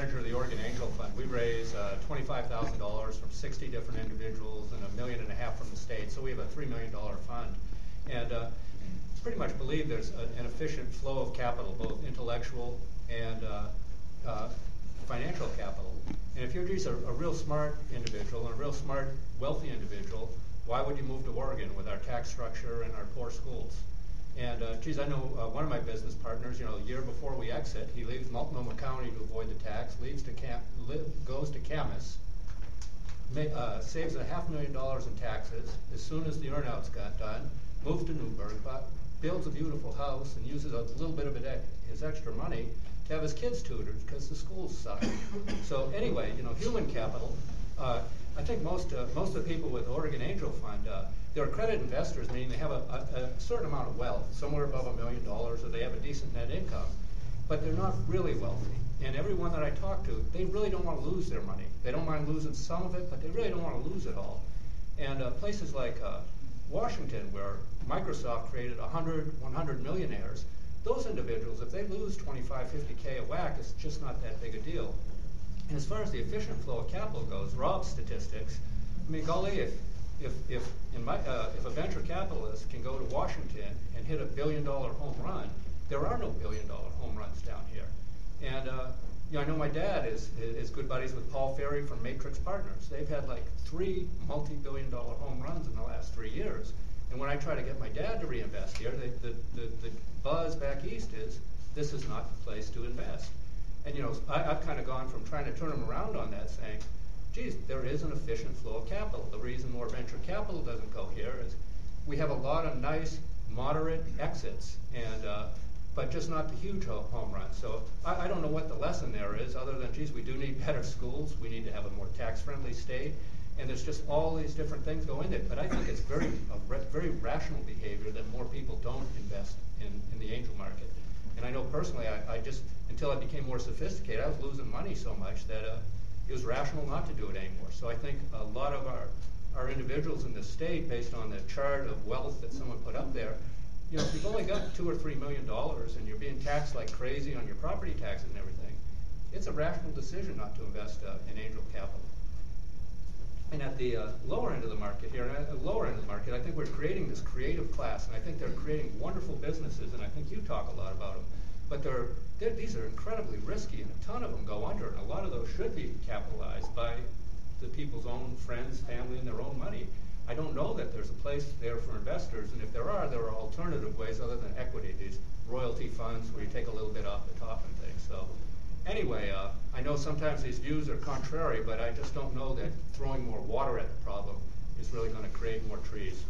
manager of the Oregon Angel Fund. We raise $25,000 from 60 different individuals and $1.5 million from the state. So we have a $3 million fund. And pretty much believe there's an efficient flow of capital, both intellectual and financial capital. And if you're just a real smart individual and a real smart, wealthy individual, why would you move to Oregon with our tax structure and our poor schools? And geez, I know one of my business partners, you know, a year before we exit, he leaves Multnomah County to avoid the tax, goes to Camas, saves $500,000 in taxes as soon as the earn-outs got done, moves to Newburgh, builds a beautiful house, and uses a little bit of his extra money to have his kids tutored because the schools suck. So anyway, you know, human capital. I think most of the people with Oregon Angel Fund, they're accredited investors, meaning they have a certain amount of wealth, somewhere above $1 million, or they have a decent net income, but they're not really wealthy. And everyone that I talk to, they really don't want to lose their money. They don't mind losing some of it, but they really don't want to lose it all. And places like Washington, where Microsoft created 100 millionaires, those individuals, if they lose 25, 50K a whack, it's just not that big a deal. And as far as the efficient flow of capital goes, Rob's statistics, I mean, golly, if a venture capitalist can go to Washington and hit $1 billion home run, there are no $1 billion home runs down here. And you know, I know my dad is good buddies with Paul Ferry from Matrix Partners. They've had like 3 multi-billion-dollar home runs in the last 3 years. And when I try to get my dad to reinvest here, the buzz back east is, this is not the place to invest. And you know, I've kind of gone from trying to turn them around on that, saying, geez, there is an efficient flow of capital. The reason more venture capital doesn't go here is we have a lot of nice, moderate exits, and but just not the huge home runs. So I don't know what the lesson there is, other than, geez, we do need better schools, we need to have a more tax-friendly state, and there's just all these different things go into it. But I think it's very rational behavior that more people don't invest in the angel market. And I know personally, I just, until I became more sophisticated, I was losing money so much that it was rational not to do it anymore. So I think a lot of our individuals in the state, based on the chart of wealth that someone put up there, you know, if you've only got $2 or $3 million and you're being taxed like crazy on your property taxes and everything, it's a rational decision not to invest in angel capital. And at the lower end of the market here, I think we're creating this creative class, and I think they're creating wonderful businesses, and I think you talk a lot about them. But these are incredibly risky, and a ton of them go under, and a lot of those should be capitalized by the people's own friends, family, and their own money. I don't know that there's a place there for investors, and if there are alternative ways other than equity, these royalty funds where you take a little bit off the top and things. So anyway, I know sometimes these views are contrary, but I just don't know that throwing more water at the problem is really going to create more trees.